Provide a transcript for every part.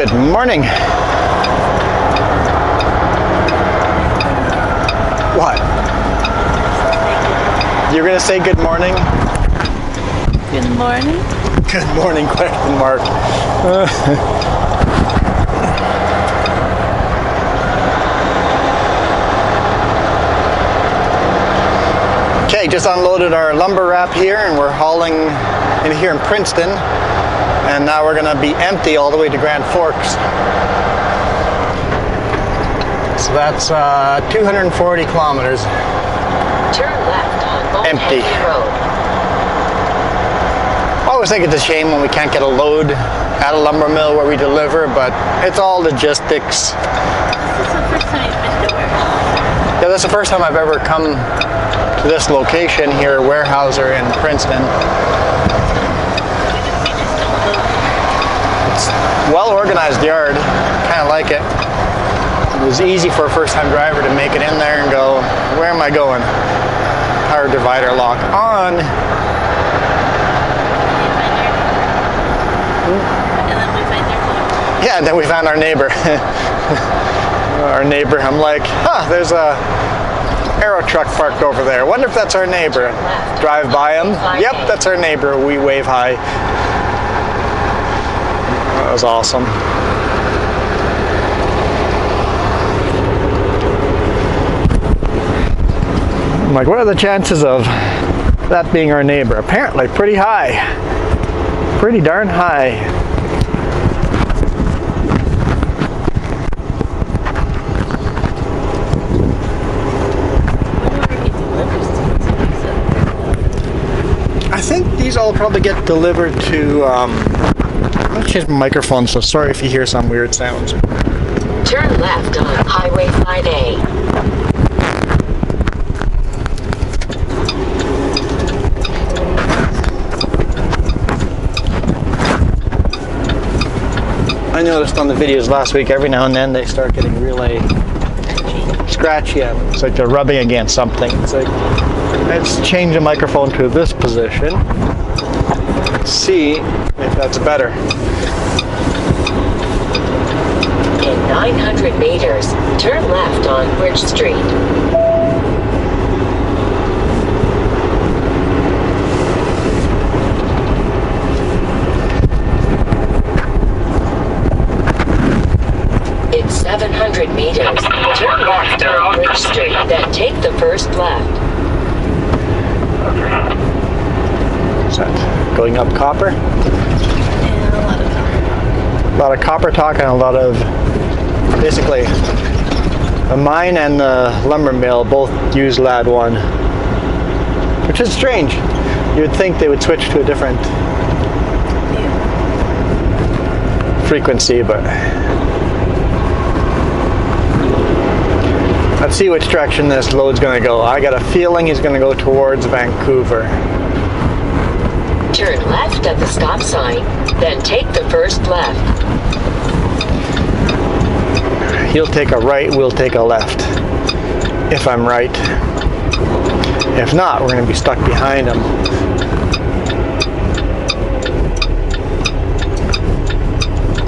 Good morning. What? You're gonna say good morning? Good morning. Good morning, question mark. Okay, just unloaded our lumber wrap here and we're hauling in here in Princeton. And now we're gonna be empty all the way to Grand Forks. So that's 240 kilometers. Turn left on Old Empty. Henry Road. I always think it's a shame when we can't get a load at a lumber mill where we deliver, but it's all logistics. This is the first time you've been to warehouse. Yeah, that's the first time I've ever come to this location here, Warehouser in Princeton. It's a well-organized yard. Kind of like it. It was easy for a first-time driver to make it in there and go, where am I going? Power divider lock on. And then we find their phone. Yeah, and then we found our neighbor. Our neighbor, I'm like, there's a aero truck parked over there. Wonder if that's our neighbor. Drive by him. Yep, that's our neighbor. We wave hi. That was awesome. I'm like, what are the chances of that being our neighbor? Apparently pretty high. Pretty darn high. I think these all probably get delivered to, I'm gonna change my microphone, so sorry if you hear some weird sounds. Turn left on Highway 5A. I noticed on the videos last week, every now and then they start getting really scratchy. It's like they're rubbing against something. It's like, let's change the microphone to this position. Let's see if that's better. In 900 meters, turn left on Bridge Street. In 700 meters, turn left on Bridge Street, then take the first left. Is that going up copper? And a lot of them. A lot of copper talk and a lot of, basically, the mine and the lumber mill both use LAD 1, which is strange. You would think they would switch to a different frequency, but let's see which direction this load's going to go. I got a feeling he's going to go towards Vancouver. Turn left at the stop sign, then take the first left. He'll take a right, we'll take a left, if I'm right. If not, we're going to be stuck behind him.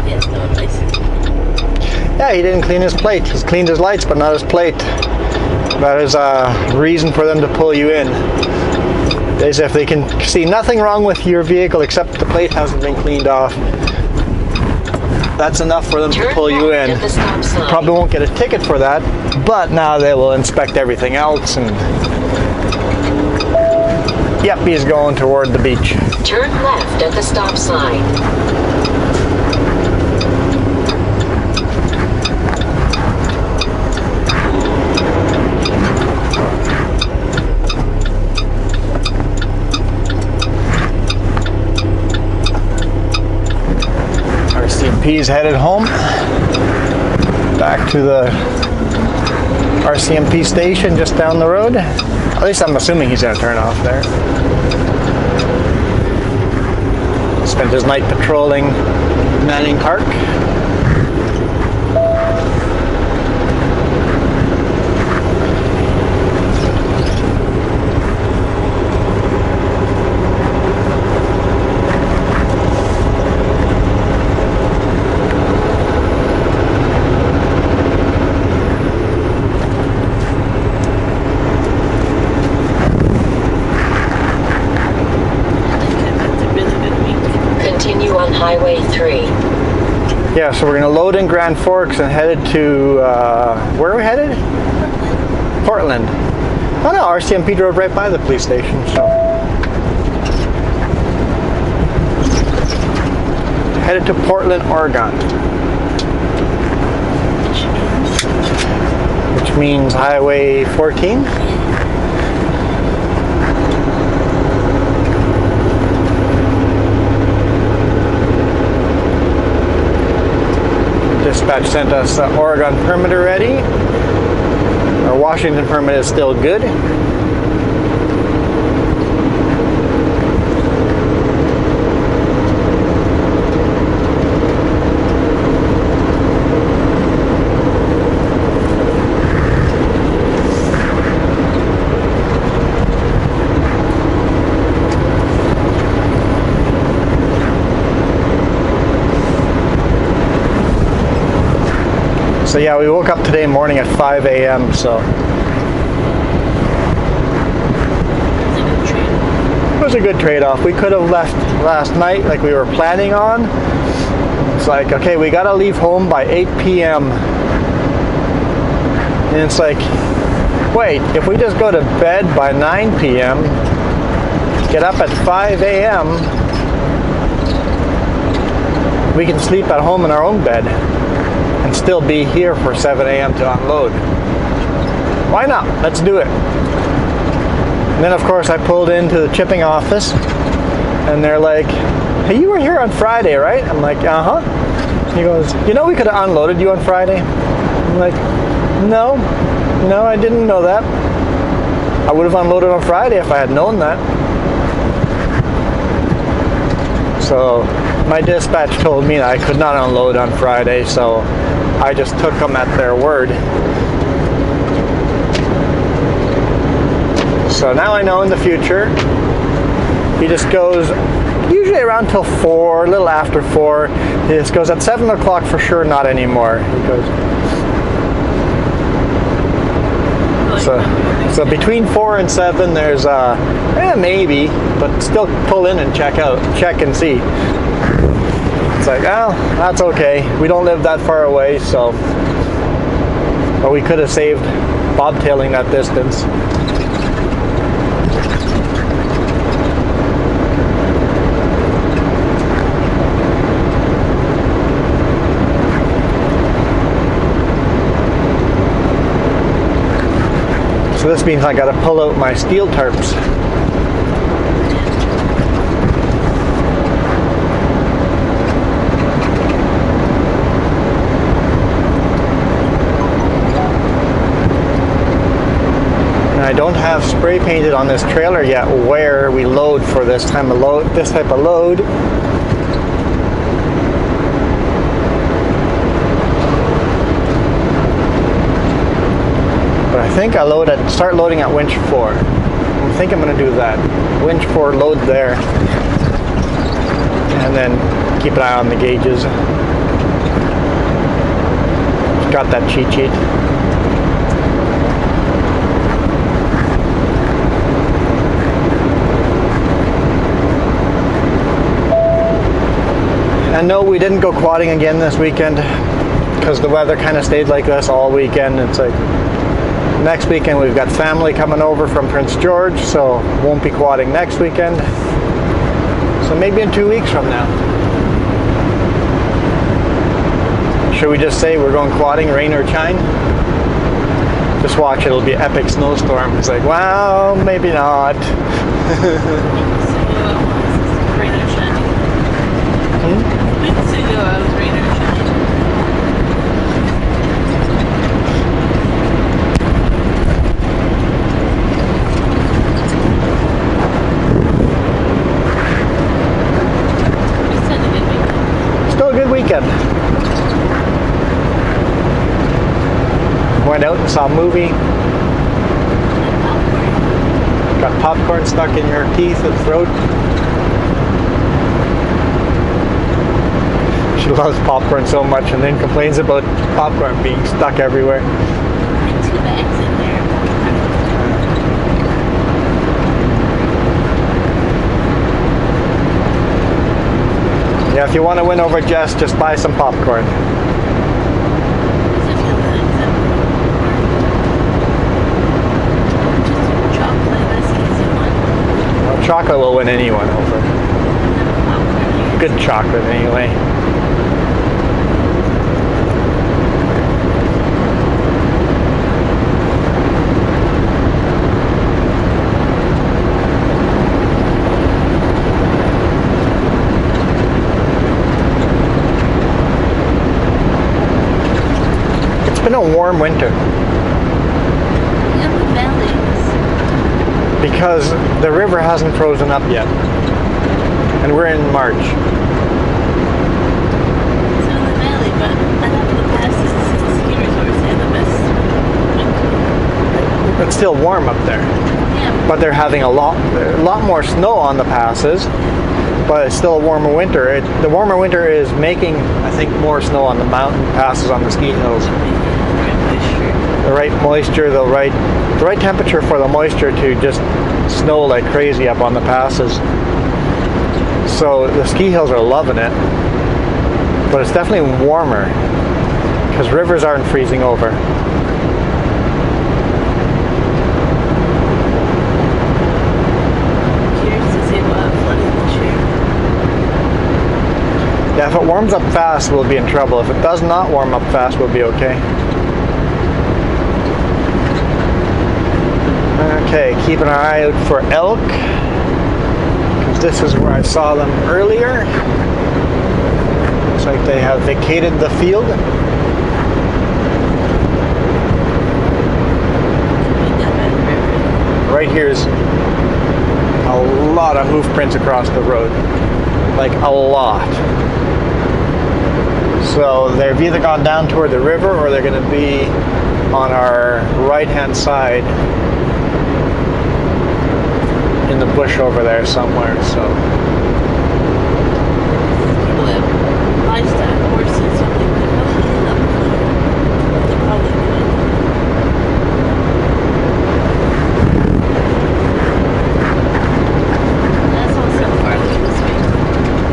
Yes, no license. Yeah, he didn't clean his plate. He's cleaned his lights, but not his plate. That is a reason for them to pull you in. Is if they can see nothing wrong with your vehicle except the plate hasn't been cleaned off. That's enough for them to pull you in. Probably won't get a ticket for that, but now they will inspect everything else and yep, he's going toward the beach. Turn left at the stop sign. RCMP's headed home. Back to the RCMP station just down the road. At least I'm assuming he's going to turn off there. Spent his night patrolling Manning Park. continue on Highway 3. Yeah, so we're going to load in Grand Forks and headed to, where are we headed? Portland. Oh no, RCMP drove right by the police station, so. Headed to Portland, Oregon. Which means Highway 14. Dispatch sent us the Oregon permit already. Our Washington permit is still good. So yeah, we woke up today morning at 5 a.m. so it was a good trade-off. We could have left last night like we were planning on. It's like, okay, we gotta leave home by 8 p.m. and it's like, wait, if we just go to bed by 9 p.m., get up at 5 a.m., we can sleep at home in our own bed and still be here for 7 a.m. to unload. Why not? Let's do it. And then of course I pulled into the chipping office and they're like, hey, you were here on Friday, right? I'm like, uh-huh. He goes, you know we could have unloaded you on Friday? I'm like, no, I didn't know that. I would have unloaded on Friday if I had known that. So my dispatch told me that I could not unload on Friday, so I just took them at their word. So now I know in the future, he just goes usually around till 4, a little after 4. He just goes at 7 o'clock for sure, not anymore. He goes. So between 4 and 7, there's maybe, but still pull in and check and see. It's like, oh, that's okay. We don't live that far away, so. But we could have saved bobtailing that distance. So this means I gotta pull out my steel tarps. I don't have spray painted on this trailer yet where we load for this type of load. But I think I start loading at winch 4. I think I'm going to do that. Winch 4, load there, and then keep an eye on the gauges. Got that cheat sheet. And no, we didn't go quadding again this weekend because the weather kind of stayed like this all weekend. It's like next weekend we've got family coming over from Prince George, so won't be quadding next weekend. So maybe in 2 weeks from now. Should we just say we're going quadding, rain or shine? Just watch, it'll be an epic snowstorm. It's like, well, maybe not. Rain or shine. We can say no, I was rain or shine. Just had a good weekend. Still a good weekend. Went out and saw a movie. Got popcorn stuck in your teeth and throat. She loves popcorn so much and then complains about popcorn being stuck everywhere. 2 bags in there. Yeah, if you want to win over Jess, just buy some popcorn. Well, chocolate will win anyone over. Good chocolate, anyway. It's been a warm winter. In the valleys. Because the river hasn't frozen up yet. And we're in March. It's in the valley, but I have the passes ski resorts and the best winter. It's still warm up there. Yeah. But they're having a lot more snow on the passes. But it's still a warmer winter. The warmer winter is making, I think, more snow on the mountain passes on the ski hills. The right moisture, the right temperature for the moisture to just snow like crazy up on the passes. So the ski hills are loving it, but it's definitely warmer because rivers aren't freezing over. Curious to see what flooding this year. Yeah, if it warms up fast, we'll be in trouble. If it does not warm up fast, we'll be okay. Okay, keeping our eye out for elk, because this is where I saw them earlier. Looks like they have vacated the field. Right here's a lot of hoof prints across the road, like a lot. So they've either gone down toward the river or they're going to be on our right-hand side in the bush over there somewhere. So People that have livestock, horses, something like that. They're probably good. That's also farther this way.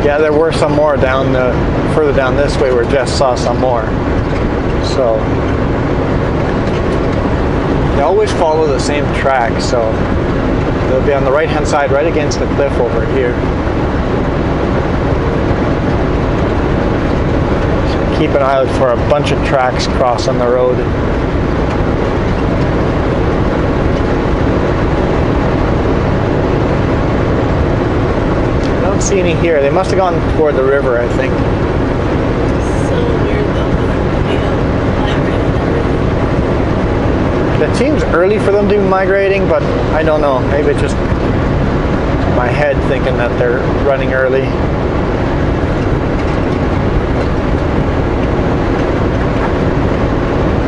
yeah, there were some more further down this way where Jess saw some more. So they always follow the same track, so they'll be on the right hand side right against the cliff over here. So keep an eye out for a bunch of tracks crossing the road. I don't see any here. They must have gone toward the river, I think. So weird though. Migrating and everything. It seems early for them to be migrating, but I don't know. Maybe it's just my head thinking that they're running early.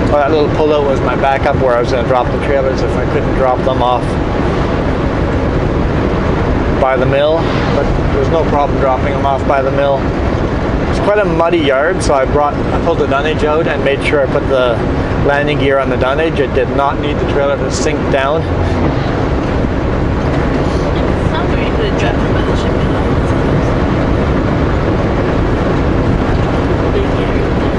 Oh, that little pullout was my backup where I was going to drop the trailers if I couldn't drop them off by the mill, but there's no problem dropping them off by the mill. It's quite a muddy yard, so I pulled the dunnage out and made sure I put the landing gear on the dunnage. It did not need the trailer to sink down. It's not very good at driving by the shipping lines. Big area there.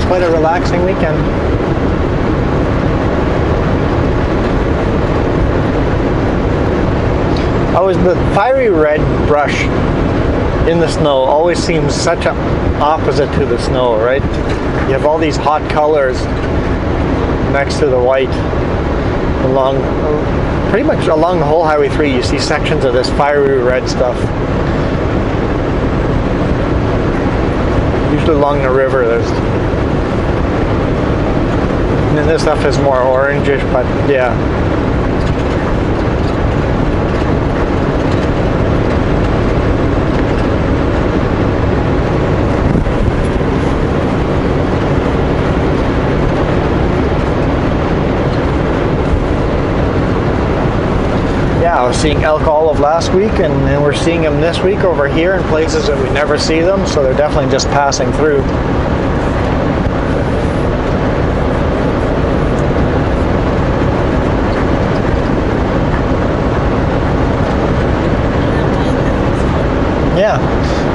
Quite a relaxing weekend. The fiery red brush in the snow always seems such an opposite to the snow, right? You have all these hot colors next to the white pretty much along the whole Highway 3. You see sections of this fiery red stuff. Usually along the river and then this stuff is more orangish, but yeah. I was seeing elk all of last week, and then we're seeing them this week over here in places that we never see them, so they're definitely just passing through. Yeah,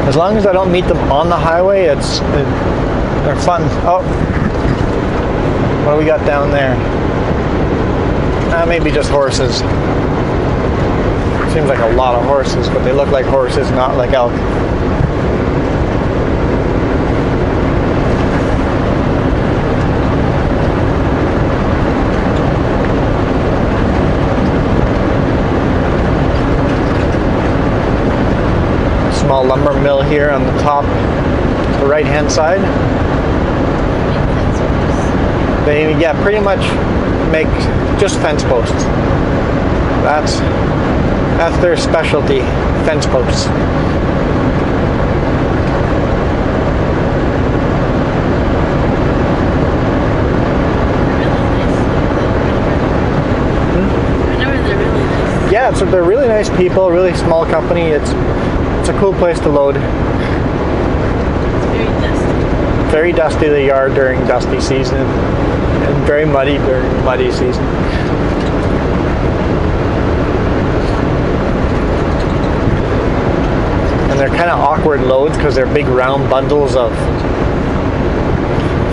as long as I don't meet them on the highway, they're fun. Oh, what do we got down there? Maybe just horses. Seems like a lot of horses, but they look like horses, not like elk. Small lumber mill here on the top, the right-hand side. They, yeah, pretty much make just fence posts. That's their specialty, fence posts. Yeah, so they're really nice people, really small company. It's a cool place to load. It's very dusty. Very dusty the yard during dusty season, and very muddy during muddy season. And they're kind of awkward loads because they're big round bundles of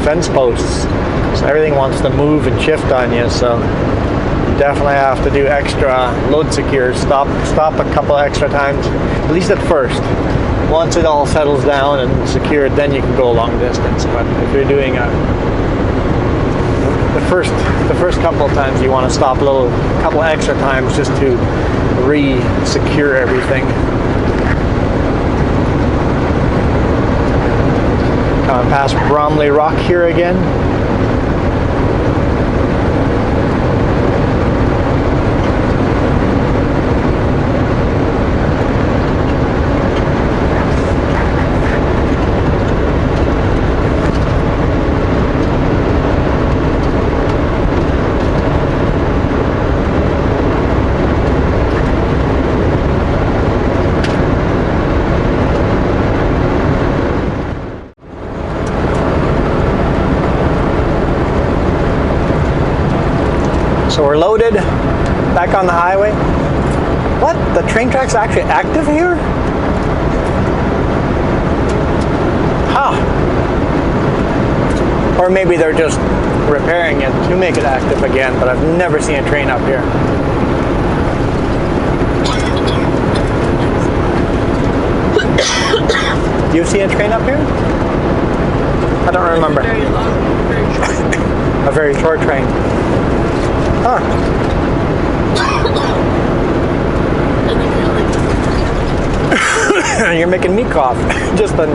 fence posts. So everything wants to move and shift on you, so you definitely have to do extra load secure. Stop a couple extra times, at least at first. Once it all settles down and secured, then you can go a long distance. But if you're doing the first couple of times, you want to stop a couple extra times just to re-secure everything. Coming past Bromley Rock here again. So we're loaded, back on the highway. What? The train track's actually active here? Huh. Or maybe they're just repairing it to make it active again, but I've never seen a train up here. Do you see a train up here? I don't remember. Very long, very short. A very short train. Huh. You're making me cough. Just you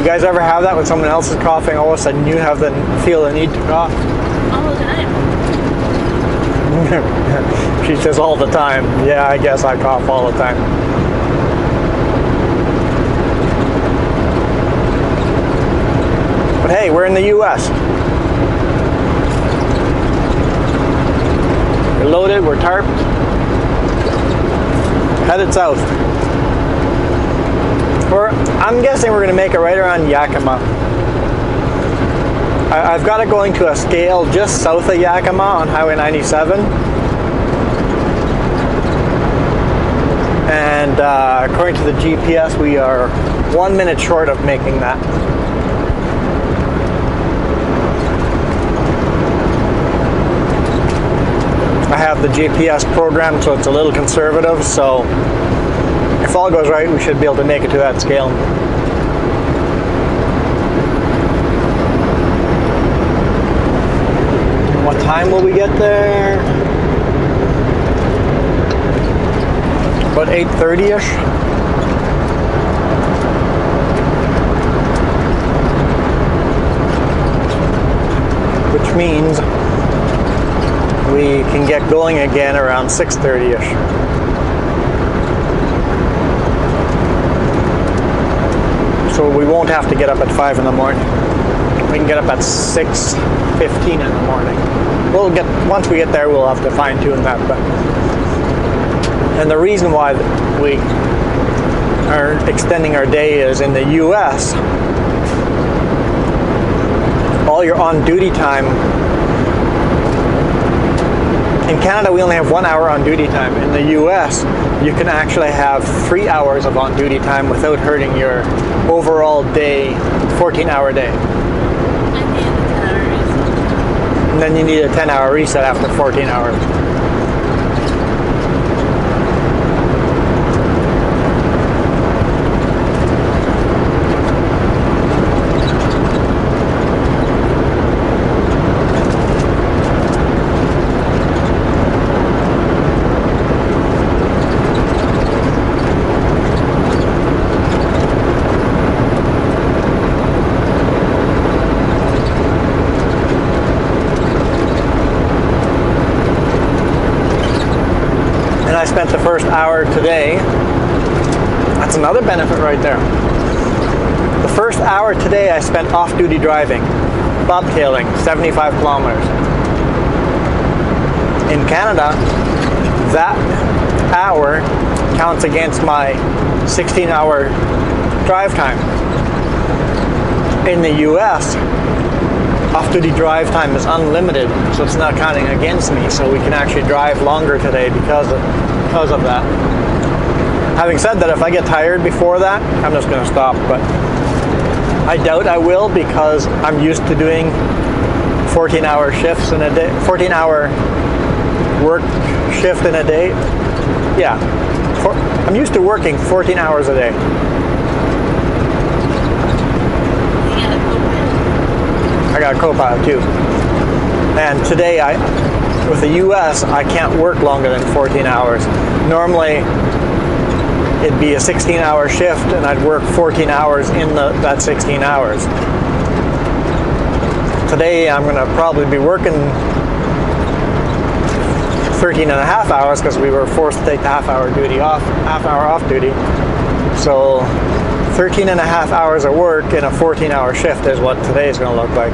guys ever have that when someone else is coughing, all of a sudden you feel the need to cough? All the time. She says all the time. Yeah, I guess I cough all the time. But hey, we're in the US. We're loaded, we're tarped. Headed south. I'm guessing we're going to make it right around Yakima. I've got it going to a scale just south of Yakima on Highway 97. And according to the GPS, we are 1 minute short of making that. I have the GPS programmed so it's a little conservative, so if all goes right, we should be able to make it to that scale. What time will we get there? About 8:30-ish. Which means we can get going again around 6:30-ish. So we won't have to get up at 5 in the morning. We can get up at 6:15 in the morning. once we get there, we'll have to fine tune that. But and the reason why we are extending our day is in the U.S. all your on-duty time. In Canada, we only have 1 hour on-duty time. In the U.S., you can actually have 3 hours of on-duty time without hurting your overall day, 14-hour day. And then you need a 10-hour reset after 14 hours. I spent the first hour today. That's another benefit right there. The first hour today I spent off-duty driving, bobtailing, 75 kilometers. In Canada, that hour counts against my 16-hour drive time. In the US, off-duty drive time is unlimited, so it's not counting against me, so we can actually drive longer today because of that. Having said that, if I get tired before that, I'm just going to stop, but I doubt I will because I'm used to doing 14-hour shifts in a day, 14-hour work shift in a day. Yeah, I'm used to working 14 hours a day. I got a co-pilot too. And today, with the US, I can't work longer than 14 hours. Normally, it'd be a 16-hour shift and I'd work 14 hours in that 16 hours. Today, I'm going to probably be working 13 and a half hours because we were forced to take the half hour off duty. So 13 and a half hours of work in a 14-hour shift is what today is going to look like.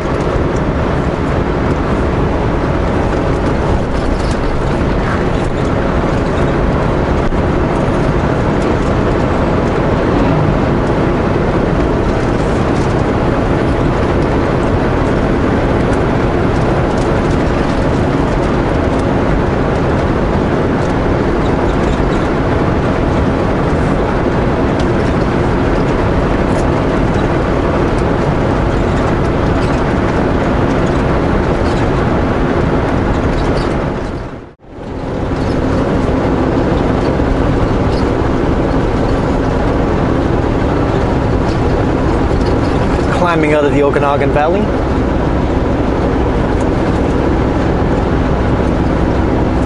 Climbing out of the Okanagan Valley.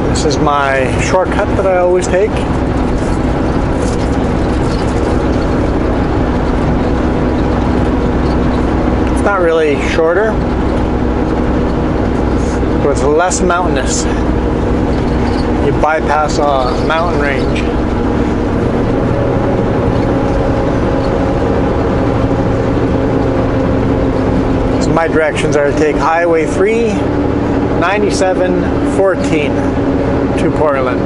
This is my shortcut that I always take. It's not really shorter, but it's less mountainous. You bypass a mountain range. My directions are to take Highway 3, 97, 14 to Portland.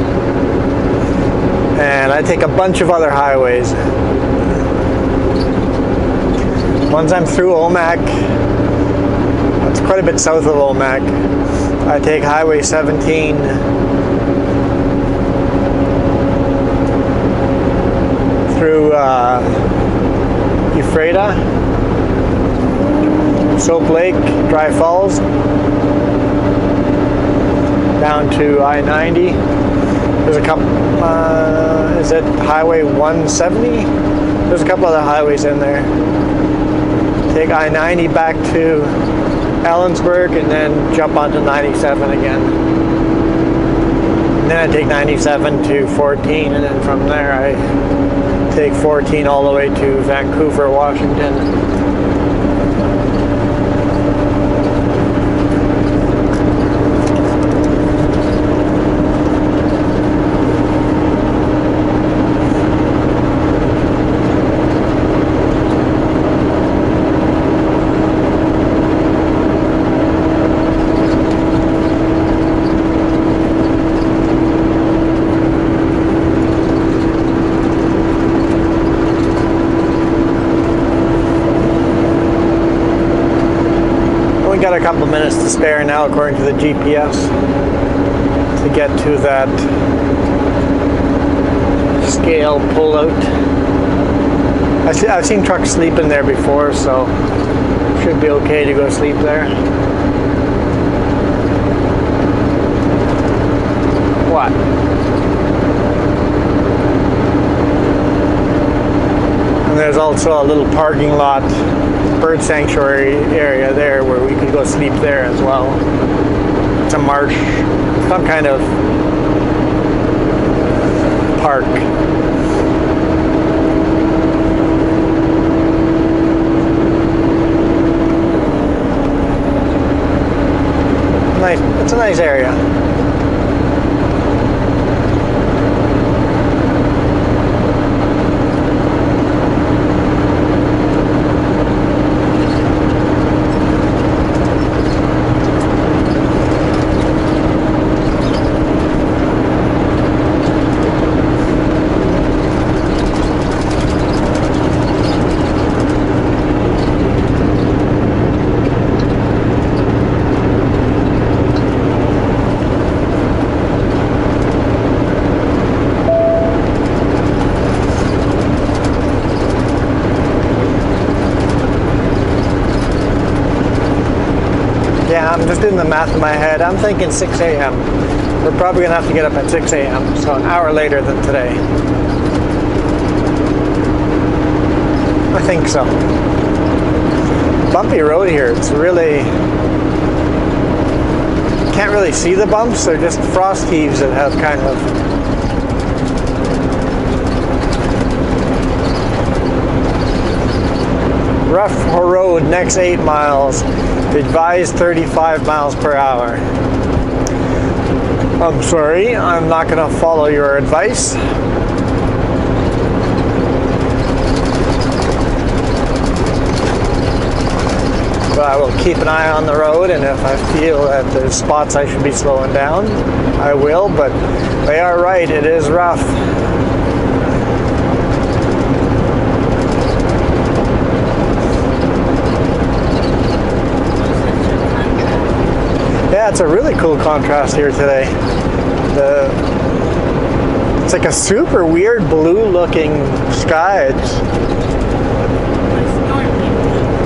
And I take a bunch of other highways. Once I'm through Omak, it's quite a bit south of Omak, I take Highway 17 through Ephrata, Soap Lake, Dry Falls, down to I-90. There's a couple, is it Highway 170? There's a couple other highways in there. Take I-90 back to Ellensburg and then jump onto 97 again. And then I take 97 to 14 and then from there I take 14 all the way to Vancouver, Washington. got a couple minutes to spare now, according to the GPS, to get to that scale pullout. I've seen trucks sleep in there before, so should be okay to go sleep there. What? And there's also a little parking lot, bird sanctuary area there where we could go sleep there as well. It's a marsh, some kind of park. Nice. It's a nice area. Yeah, I'm just doing the math in my head. I'm thinking 6 a.m. We're probably going to have to get up at 6 a.m., so an hour later than today. I think so. Bumpy road here. It's really... Can't really see the bumps. They're just frost heaves that have kind of... rough road next 8 miles. Advised 35 miles per hour. I'm sorry, I'm not going to follow your advice. But I will keep an eye on the road, and if I feel that there's spots I should be slowing down, I will, but they are right, it is rough. Yeah, it's a really cool contrast here today. It's like a super weird blue looking sky. It's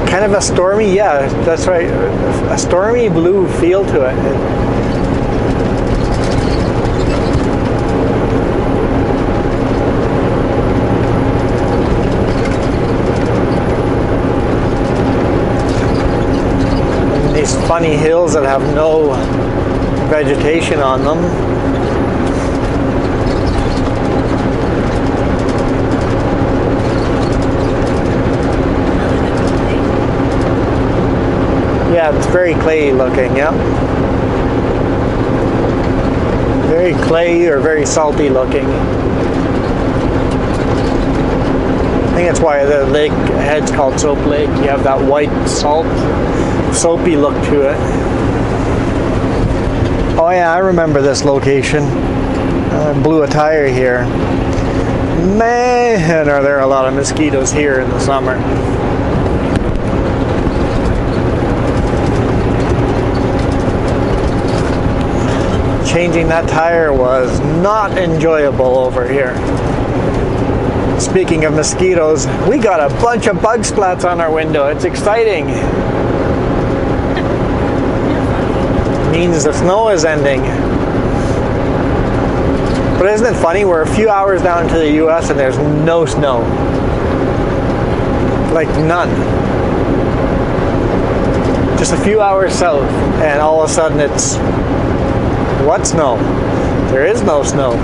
kind of a stormy, yeah, that's right. A stormy blue feel to it. These funny hills that have no vegetation on them. Yeah, it's very clay looking, yeah. Very clay or very salty looking. I think that's why the lake head's called Soap Lake. You have that white salt, soapy look to it. Oh yeah, I remember this location. I blew a tire here. Man, are there a lot of mosquitoes here in the summer. Changing that tire was not enjoyable over here. Speaking of mosquitoes, we got a bunch of bug splats on our window. It's exciting. Means the snow is ending. But isn't it funny? We're a few hours down to the US and there's no snow. Like none. Just a few hours south and all of a sudden it's... What snow? There is no snow.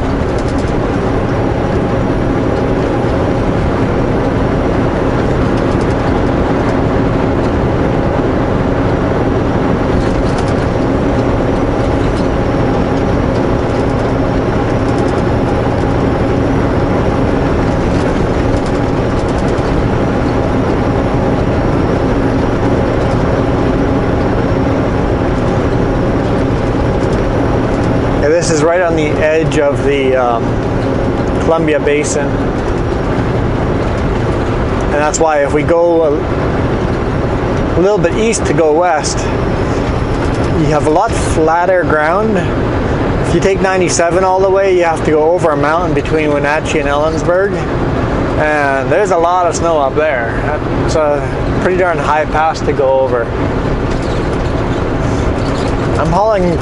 This is right on the edge of the Columbia Basin, and that's why if we go a little bit east to go west, you have a lot flatter ground. If you take 97 all the way, you have to go over a mountain between Wenatchee and Ellensburg, and there's a lot of snow up there. It's a pretty darn high pass to go over. I'm hauling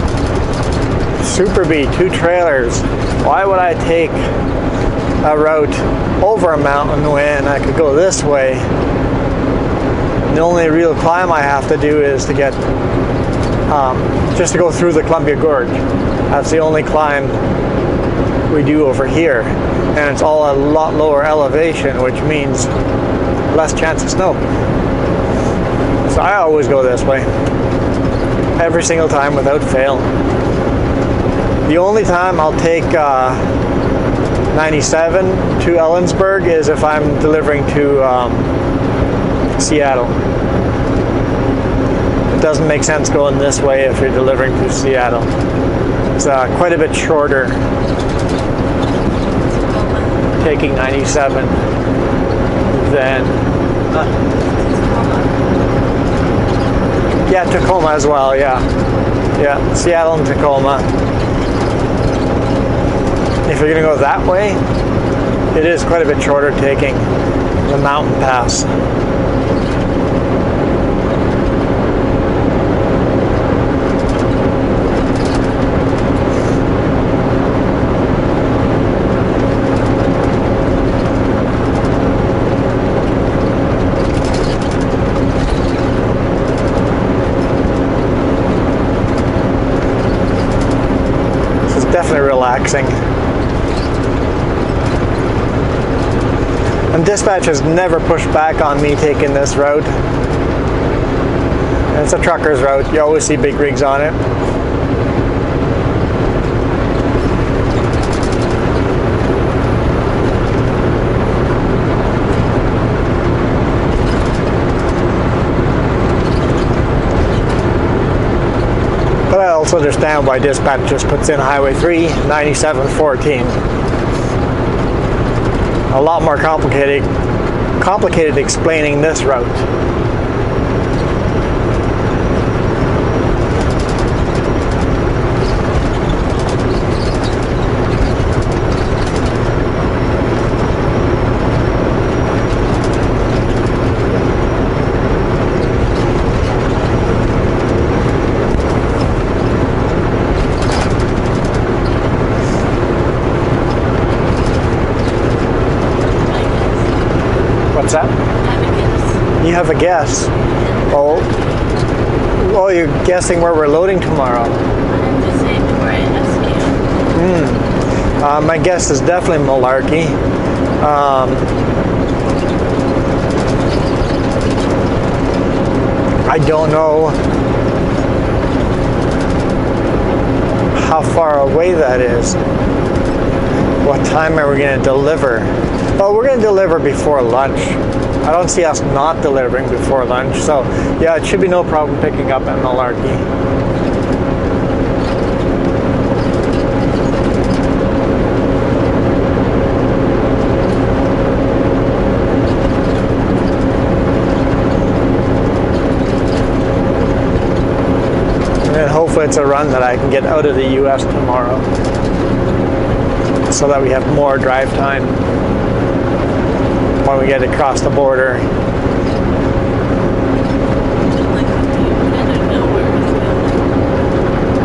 Super B, 2 trailers. Why would I take a route over a mountain when I could go this way? The only real climb I have to do is to get just to go through the Columbia Gorge. That's the only climb we do over here, and it's all a lot lower elevation, which means less chance of snow. So I always go this way every single time without fail. The only time I'll take 97 to Ellensburg is if I'm delivering to Seattle. It doesn't make sense going this way if you're delivering to Seattle. It's quite a bit shorter taking 97 than yeah, Tacoma as well, yeah, Seattle and Tacoma. If you're gonna go that way, it is quite a bit shorter taking the mountain pass. Definitely relaxing. And dispatch has never pushed back on me taking this route. It's a trucker's route. You always see big rigs on it. But I also understand why dispatch just puts in Highway 3, 9714. A lot more complicated explaining this route. What's that? You have a guess. Oh, you're guessing where we're loading tomorrow. I'm just saying before I ask you. My guess is definitely Malarkey. I don't know how far away that is. What time are we going to deliver? Well, we're going to deliver before lunch. I don't see us not delivering before lunch, so yeah, it should be no problem picking up at Malarkey. And then hopefully it's a run that I can get out of the US tomorrow, so that we have more drive time when we get across the border.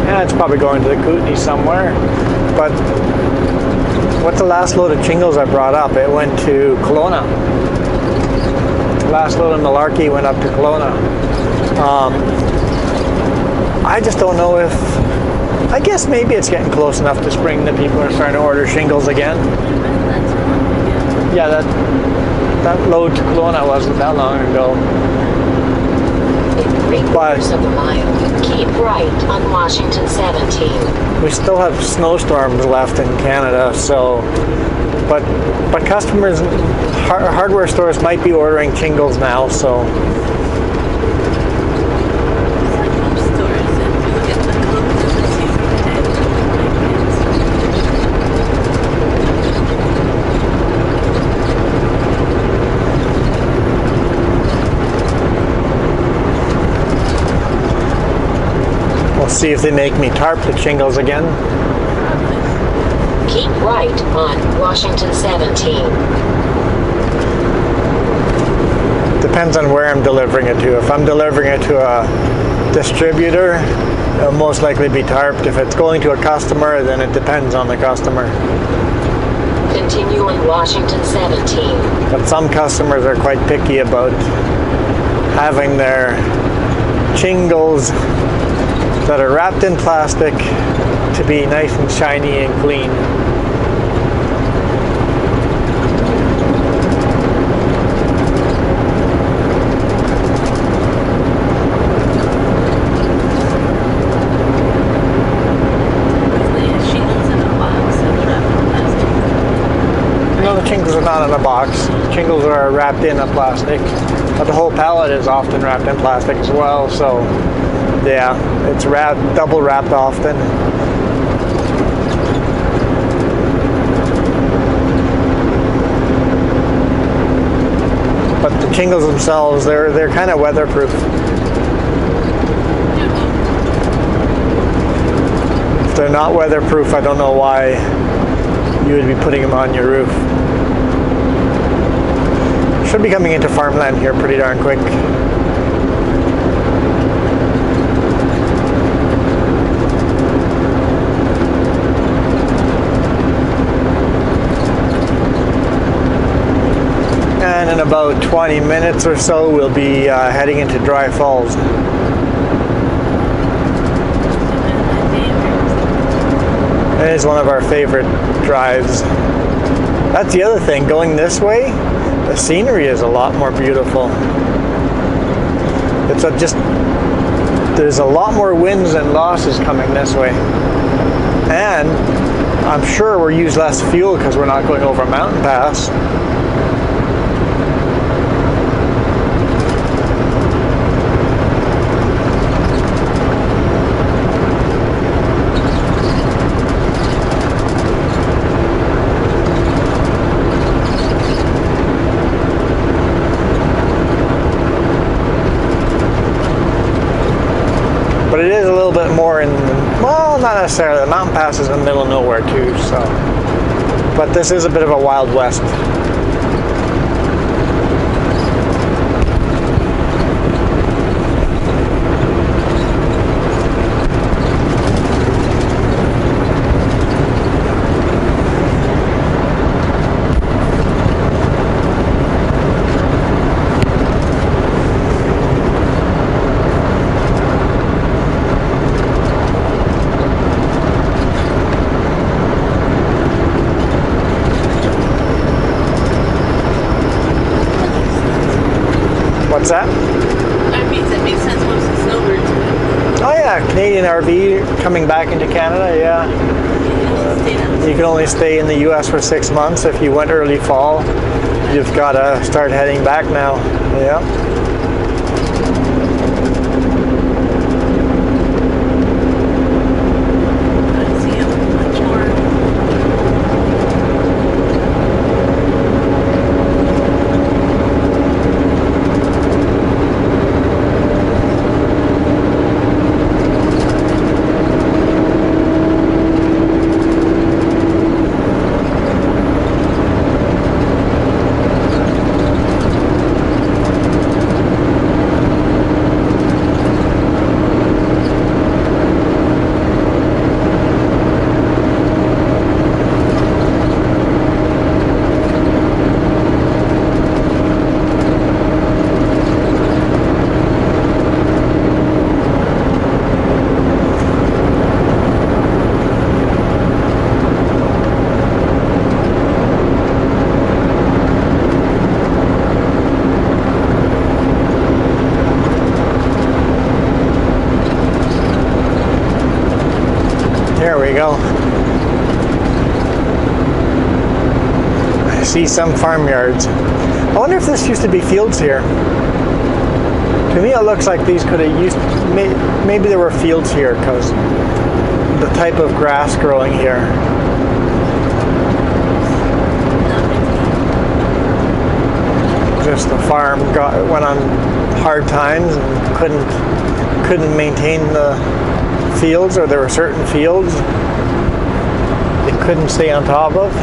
Yeah, it's probably going to the Kootenai somewhere. But what's the last load of shingles I brought up? It went to Kelowna. Last load of Malarkey went up to Kelowna. I just don't know if, I guess maybe it's getting close enough to spring that people are starting to order shingles again. Yeah, that load to Kelowna wasn't that long ago. In 3/4 of a mile, keep right on Washington 17. We still have snowstorms left in Canada, so, but customers, hardware stores might be ordering shingles now, so. We'll see if they make me tarp the shingles again. Keep right on Washington 17. Depends on where I'm delivering it to. If I'm delivering it to a distributor, it'll most likely be tarped. If it's going to a customer, then it depends on the customer. Continue on Washington 17. But some customers are quite picky about having their shingles that are wrapped in plastic to be nice and shiny and clean. Shingles are not in a box. Shingles are wrapped in a plastic, but the whole pallet is often wrapped in plastic as well. So, yeah, it's double wrapped often. But the shingles themselves, they're kind of weatherproof. If they're not weatherproof, I don't know why you would be putting them on your roof. Should be coming into farmland here pretty darn quick. And in about 20 minutes or so, we'll be heading into Dry Falls. It is one of our favorite drives. That's the other thing, going this way, the scenery is a lot more beautiful. There's a lot more winds and losses coming this way. And I'm sure we'll use less fuel because we're not going over a mountain pass. But it is a little bit more in, well, not necessarily. The mountain pass is in the middle of nowhere too, so. But this is a bit of a Wild West. What's that? That makes sense once the snowbirds come. Oh yeah, Canadian RV coming back into Canada, yeah. You can only stay in the US for 6 months. If you went early fall, you've got to start heading back now. Yeah. There we go. I see some farmyards. I wonder if this used to be fields here. To me it looks like these could have used, maybe there were fields here because the type of grass growing here. Just the farm went on hard times and couldn't maintain the fields, or there were certain fields they couldn't stay on top of.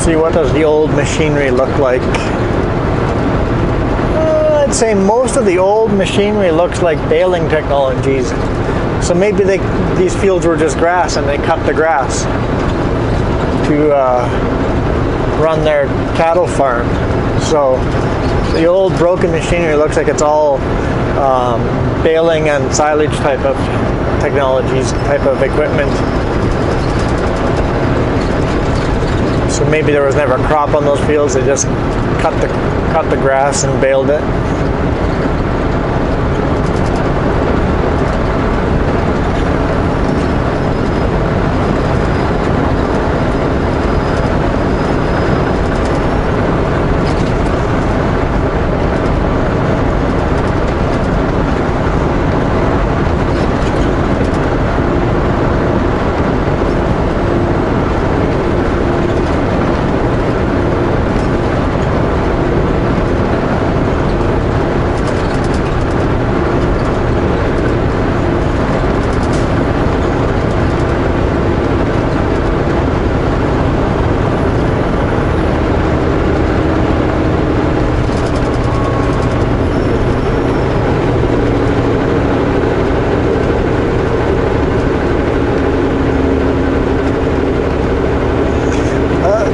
See, what does the old machinery look like? I'd say most of the old machinery looks like baling technologies. So maybe these fields were just grass and they cut the grass to run their cattle farm. So the old broken machinery looks like it's all baling and silage type of technologies, type of equipment. So maybe there was never a crop on those fields. They just cut the grass and baled it.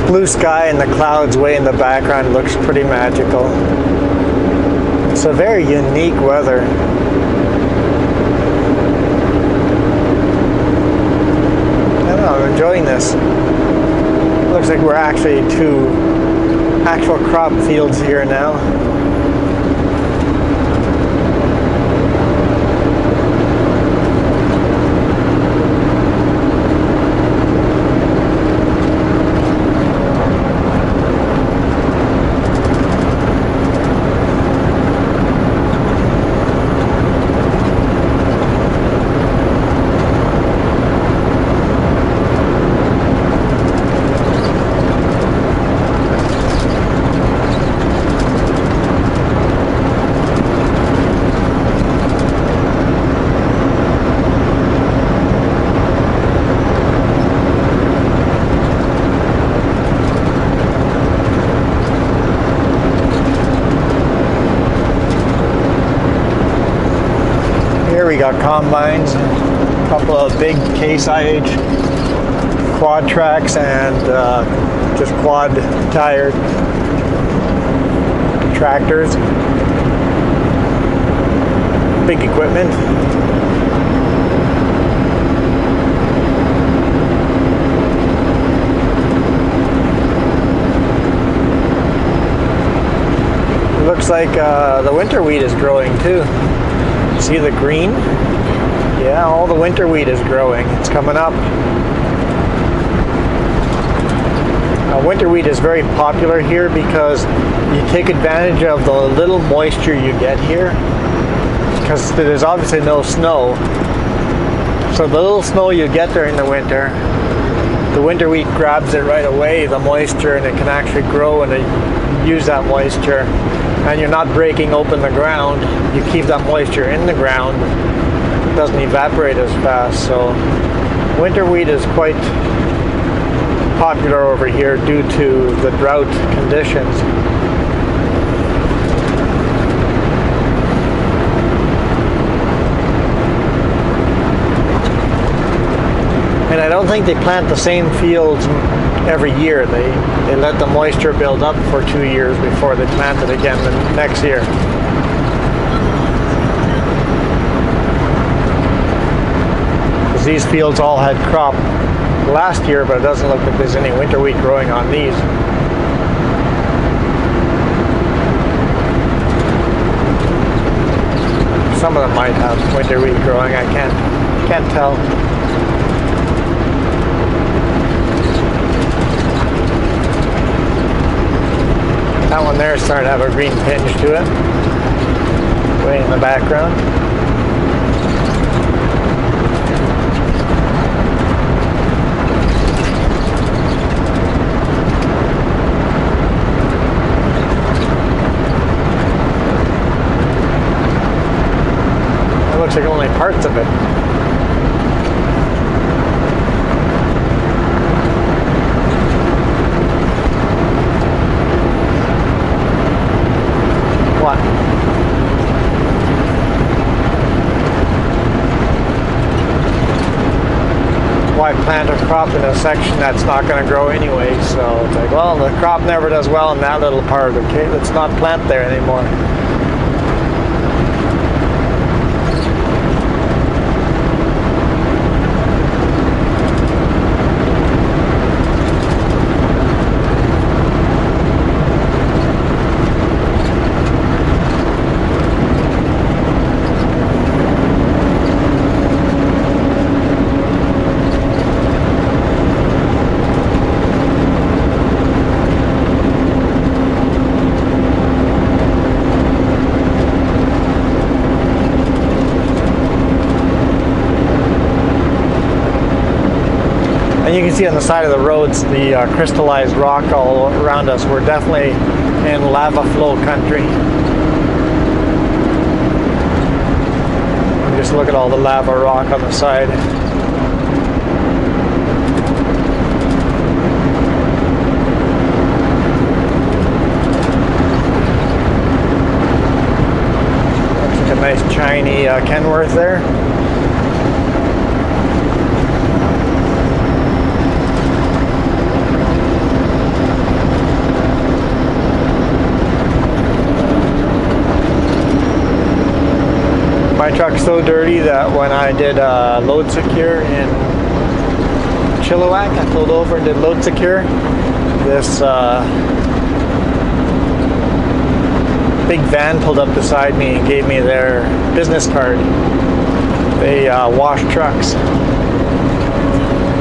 Blue sky and the clouds way in the background looks pretty magical. It's a very unique weather. I don't know, I'm enjoying this. Looks like we're actually to actual crop fields here now. We got combines, a couple of big case IH quad tracks, and just quad tired tractors. Big equipment. Looks like the winter wheat is growing too. See the green? Yeah, all the winter wheat is growing. It's coming up. Winter wheat is very popular here because you take advantage of the little moisture you get here, because there's obviously no snow. So the little snow you get during the winter wheat grabs it right away, the moisture, and it can actually grow and use that moisture. And you're not breaking open the ground. You keep that moisture in the ground. It doesn't evaporate as fast. So winter wheat is quite popular over here due to the drought conditions. And I don't think they plant the same fields every year. They let the moisture build up for 2 years before they plant it again the next year. Because these fields all had crop last year, but it doesn't look like there's any winter wheat growing on these. Some of them might have winter wheat growing. I can't tell. That one there is starting to have a green tinge to it. way in the background. That looks like only parts of it. What? Why plant a crop in a section that's not going to grow anyway? So it's like, well, the crop never does well in that little part. Okay, let's not plant there anymore. And you can see on the side of the roads the crystallized rock all around us. We're definitely in lava flow country. And just look at all the lava rock on the side. That's such a nice shiny Kenworth there. My truck's so dirty that when I did load secure in Chilliwack, I pulled over and did load secure. This big van pulled up beside me and gave me their business card. They wash trucks.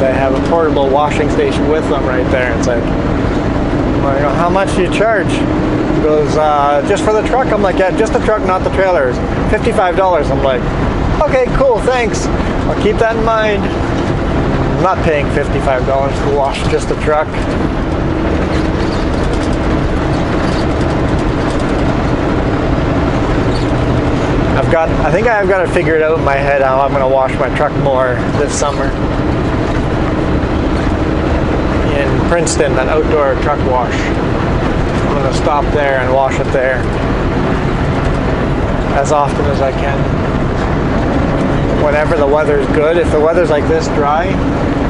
They have a portable washing station with them right there. It's like, I go, how much do you charge? He goes, just for the truck? I'm like, yeah, just the truck, not the trailers. $55. I'm like, okay, cool, thanks. I'll keep that in mind. I'm not paying $55 to wash just the truck. I think I've got to figure it out in my head how I'm going to wash my truck more this summer. In Princeton, that outdoor truck wash. I'm going to stop there and wash it there as often as I can. Whenever the weather's good. If the weather's like this, dry,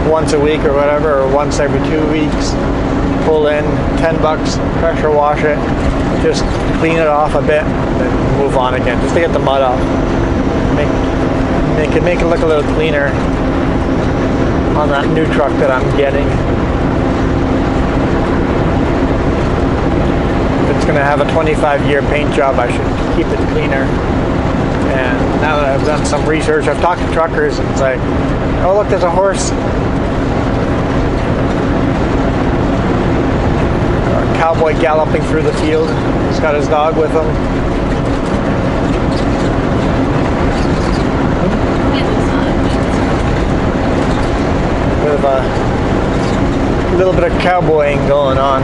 once a week or whatever, or once every 2 weeks, pull in, $10, pressure wash it, just clean it off a bit, then move on again, just to get the mud off. Make it look a little cleaner on that new truck that I'm getting. If it's going to have a 25-year paint job, I should keep it cleaner. And now that I've done some research, I've talked to truckers, and it's like, oh look, there's a horse. A cowboy galloping through the field. He's got his dog with him. A little bit of cowboying going on.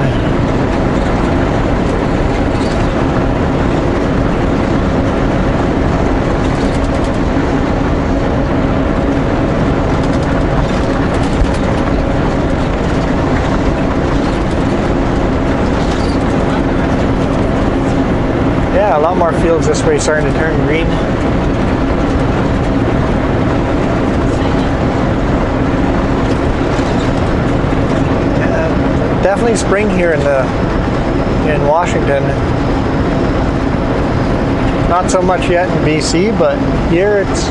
Yeah, a lot more fields this way starting to turn green. Definitely spring here in Washington. Not so much yet in BC, but here it's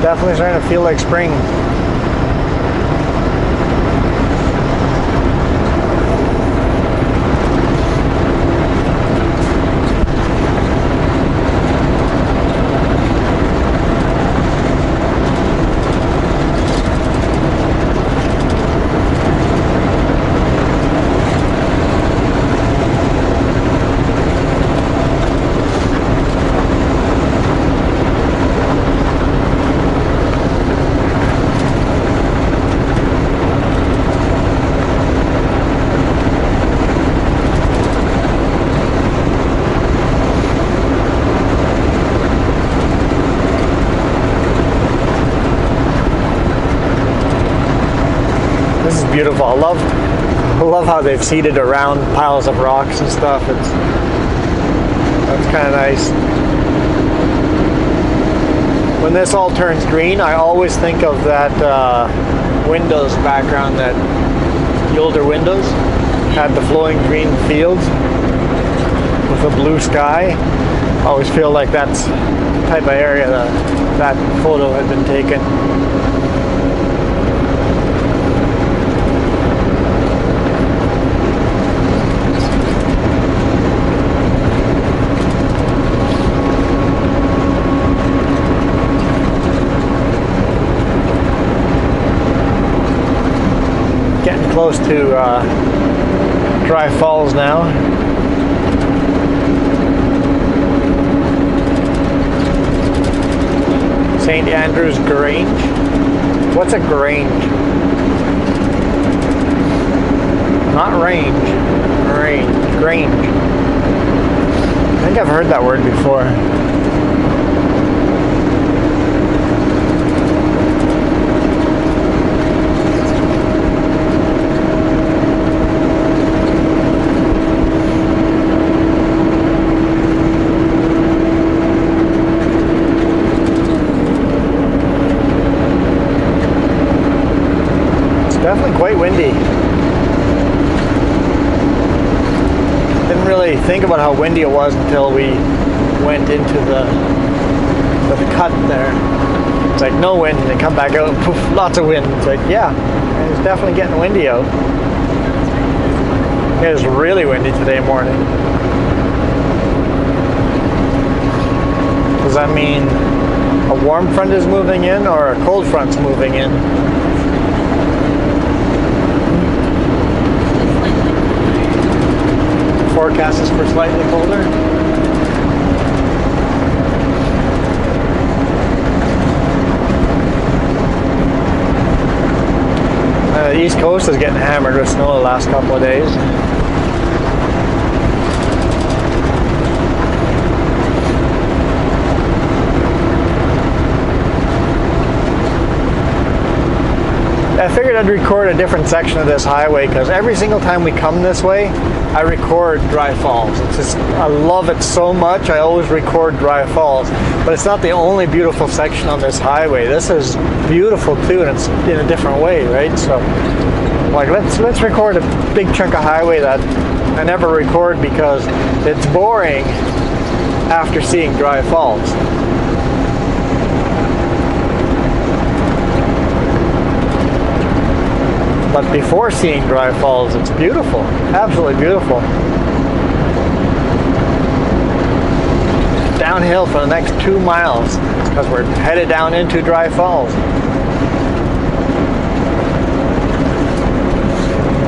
definitely starting to feel like spring. beautiful. I love how they've seeded around piles of rocks and stuff. That's kind of nice. When this all turns green, I always think of that Windows background, that the older Windows had the flowing green fields with a blue sky. I always feel like that's the type of area that photo had been taken. Getting close to Dry Falls now. St. Andrew's Grange. What's a grange? Not range. Grange. I think I've heard that word before. Definitely quite windy. Didn't really think about how windy it was until we went into the cut there. It's like no wind, and then come back out and poof, lots of wind. It's like, yeah, it's definitely getting windy out. It was really windy today morning. Does that mean a warm front is moving in or a cold front's moving in? Forecast is for slightly colder. The East Coast is getting hammered with snow the last couple of days. I figured I'd record a different section of this highway because every single time we come this way, I record Dry Falls. It's just, I love it so much, I always record Dry Falls. But it's not the only beautiful section on this highway. This is beautiful too, and it's in a different way, right? So, like, let's record a big chunk of highway that I never record because it's boring after seeing Dry Falls. But before seeing Dry Falls, it's beautiful, absolutely beautiful. Downhill for the next 2 miles because we're headed down into Dry Falls.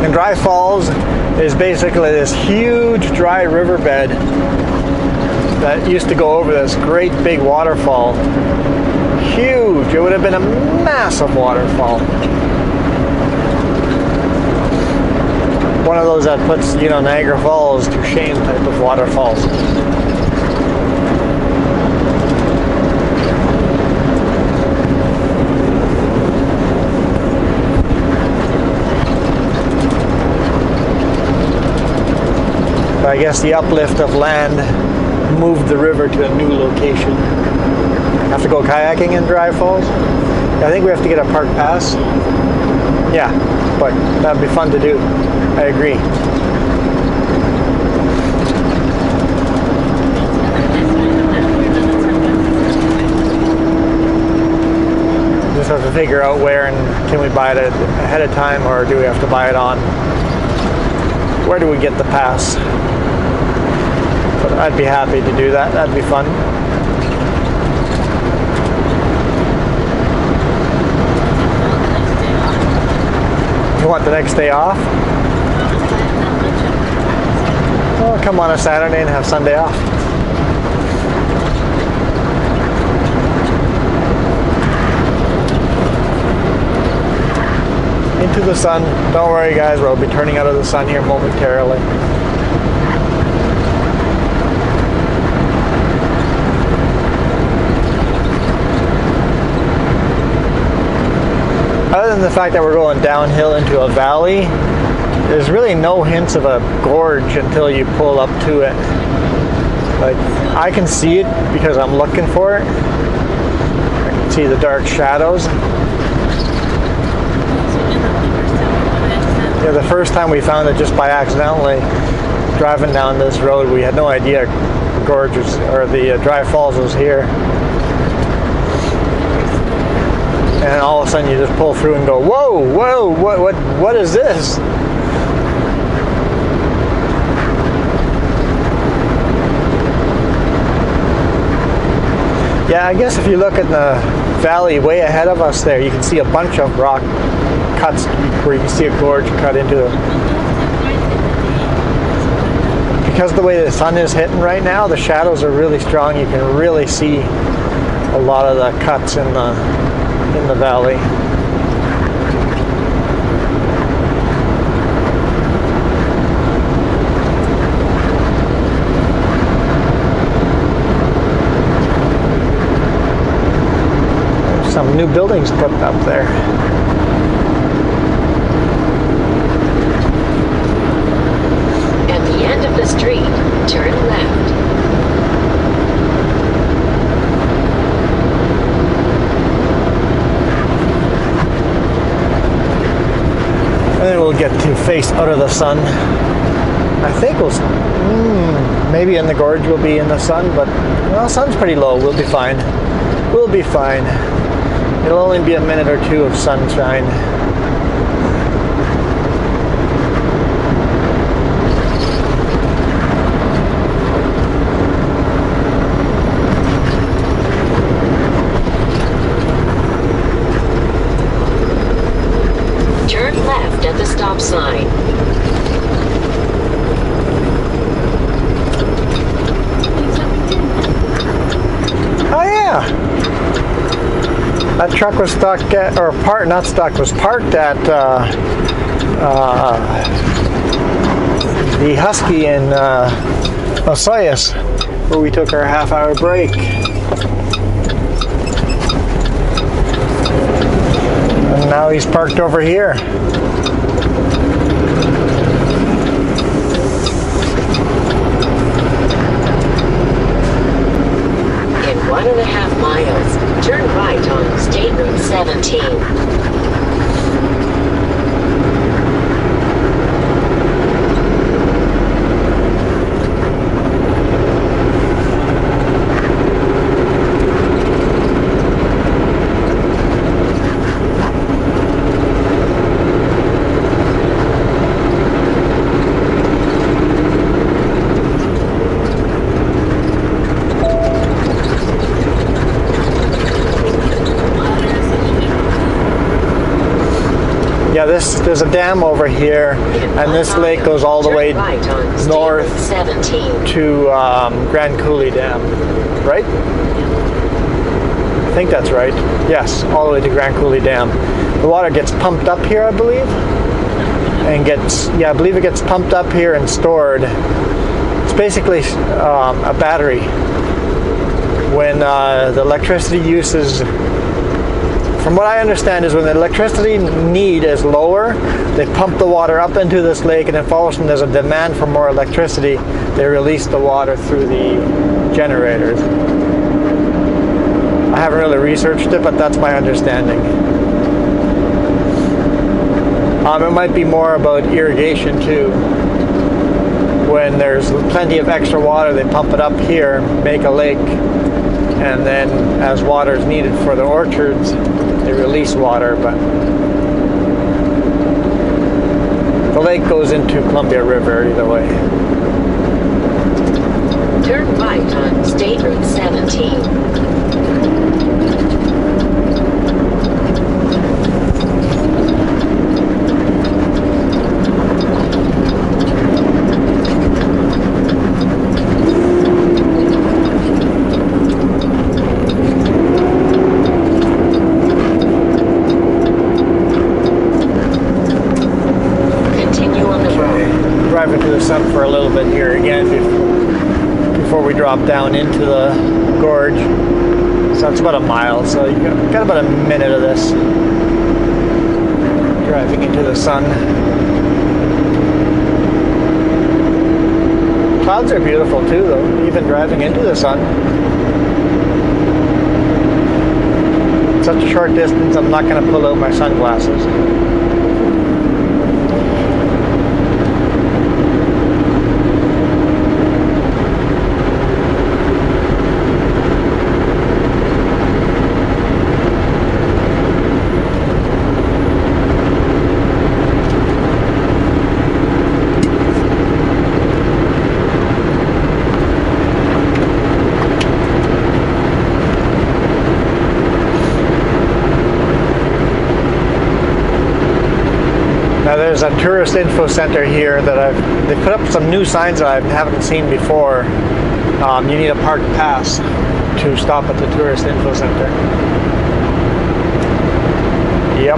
And Dry Falls is basically this huge dry riverbed that used to go over this great big waterfall. Huge, it would have been a massive waterfall. One of those that puts, Niagara Falls to shame type of waterfalls. But I guess the uplift of land moved the river to a new location. Have to go kayaking in Dry Falls? I think we have to get a park pass. Yeah, but that'd be fun to do. I agree. Just have to figure out where, and can we buy it ahead of time or do we have to buy it on? Where do we get the pass? But I'd be happy to do that. That'd be fun. You want the next day off? Well, come on a Saturday and have Sunday off. Into the sun. Don't worry, guys. We'll be turning out of the sun here momentarily. Other than the fact that we're going downhill into a valley, there's really no hints of a gorge until you pull up to it. Like, I can see it because I'm looking for it. I can see the dark shadows. Yeah, the first time we found it just by accidentally driving down this road, we had no idea gorge was, or the dry falls was here. And all of a sudden you just pull through and go, whoa, whoa, what is this? Yeah, I guess if you look at the valley way ahead of us there, you can see a bunch of rock cuts where you can see a gorge cut into them. Because of the way the sun is hitting right now, the shadows are really strong. You can really see a lot of the cuts in the valley. Some new buildings put up there. At the end of the street, turn left. And then we'll get to face out of the sun. I think we'll, maybe in the gorge we'll be in the sun, but well, sun's pretty low. We'll be fine. We'll be fine. It'll only be a minute or two of sunshine. Turn left at the stop sign. Oh yeah! That truck was stuck at, or not stuck, was parked at the Husky in Osoyoos, where we took our half-hour break. And now he's parked over here. In 1.5 miles, turn right on State Route 17. Yeah, there's a dam over here, and this lake goes all the way north to Grand Coulee Dam, right? I think that's right. Yes, all the way to Grand Coulee Dam. The water gets pumped up here, I believe, and I believe it gets pumped up here and stored. It's basically a battery. When the electricity use is, from what I understand, is when the electricity need is lower, they pump the water up into this lake, and if all of a sudden there's a demand for more electricity, they release the water through the generators. I haven't really researched it, but that's my understanding. It might be more about irrigation too. When there's plenty of extra water, they pump it up here, make a lake, and then as water is needed for the orchards, they release water, but the lake goes into Columbia River either way. Turn right on State Route 17. Driving to the sun for a little bit here again before we drop down into the gorge. So it's about a mile, so you got about a minute of this. Driving into the sun. Clouds are beautiful too, though, even driving into the sun. Such a short distance, I'm not going to pull out my sunglasses. Now there's a tourist info center here that they put up some new signs that I haven't seen before. You need a park pass to stop at the tourist info center. Yep.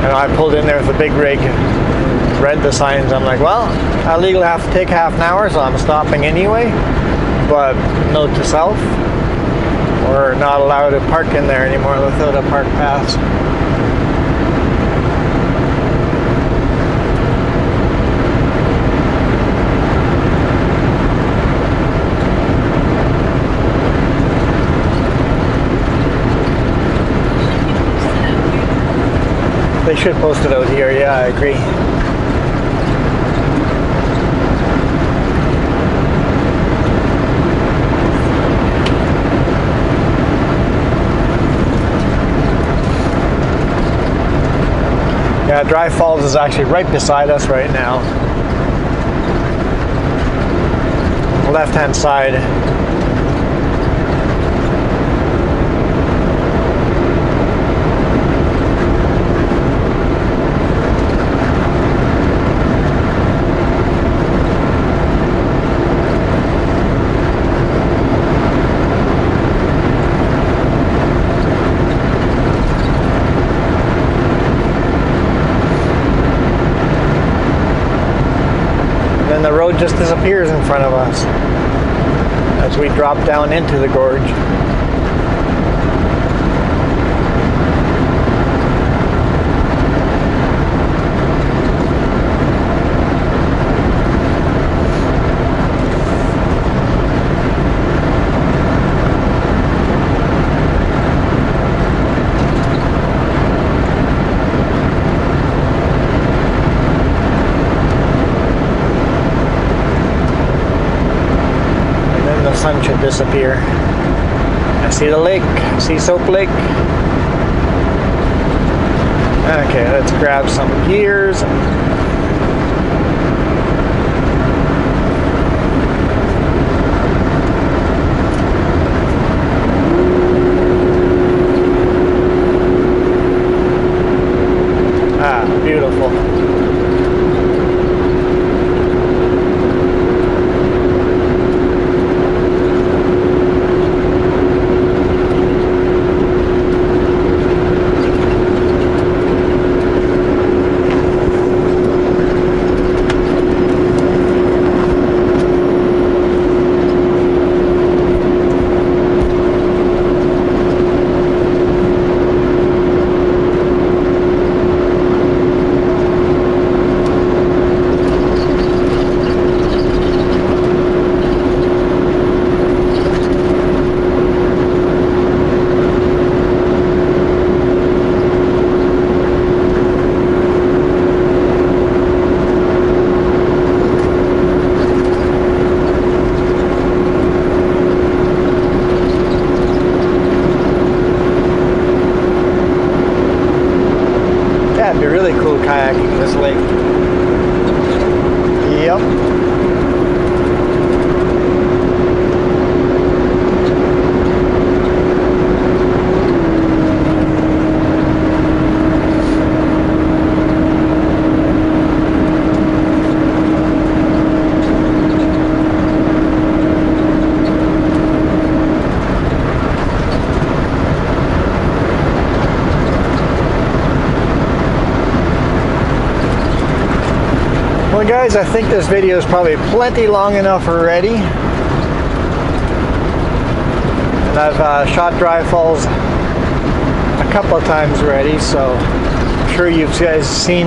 And I pulled in there with a big rig, read the signs. I'm like, well, I legally have to take half an hour, so I'm stopping anyway. But note to self, we're not allowed to park in there anymore without a park pass. They should post it out here, yeah, I agree. Yeah, Dry Falls is actually right beside us right now. Left-hand side. The road just disappears in front of us as we drop down into the gorge. Sun should disappear. I see the lake. I see Soap Lake. Okay, let's grab some gears. Ah, beautiful. It'd be really cool kayaking this lake. Yep. Well guys, I think this video is probably plenty long enough already. And I've shot Dry Falls a couple of times already, so I'm sure you guys seen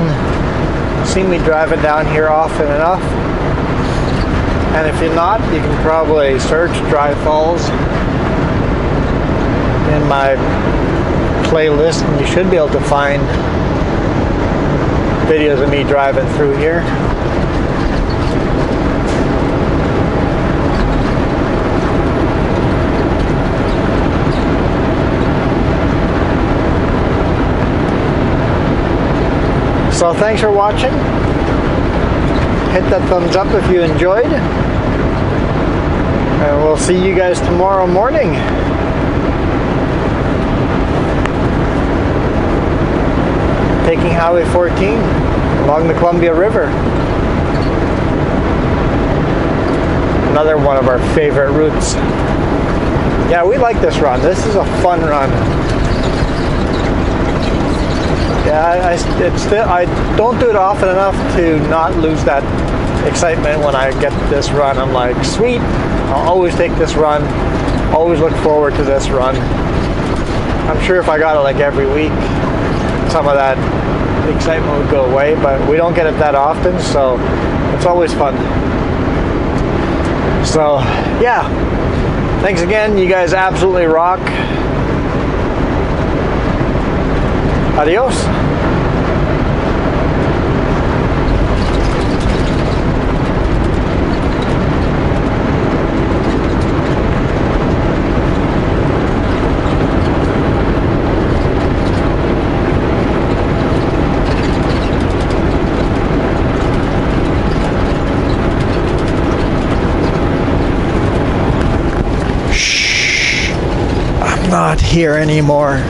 me driving down here often enough. And if you're not, you can probably search Dry Falls in my playlist, and you should be able to find videos of me driving through here. So thanks for watching. Hit that thumbs up if you enjoyed. And we'll see you guys tomorrow morning. Taking Highway 14 along the Columbia River. Another one of our favorite routes. Yeah, we like this run. This is a fun run. Yeah, I don't do it often enough to not lose that excitement when I get this run. I'm like, sweet, I'll always take this run. Always look forward to this run. I'm sure if I got it like every week, some of that excitement would go away, but we don't get it that often, so it's always fun. So, yeah. Thanks again. You guys absolutely rock. Adios. Shh. I'm not here anymore.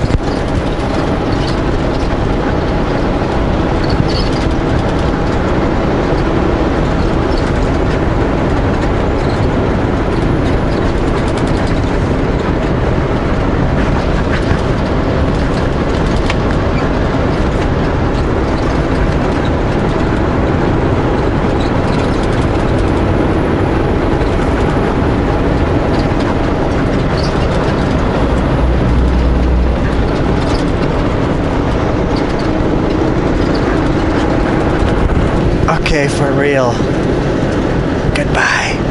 Okay, for real. Goodbye.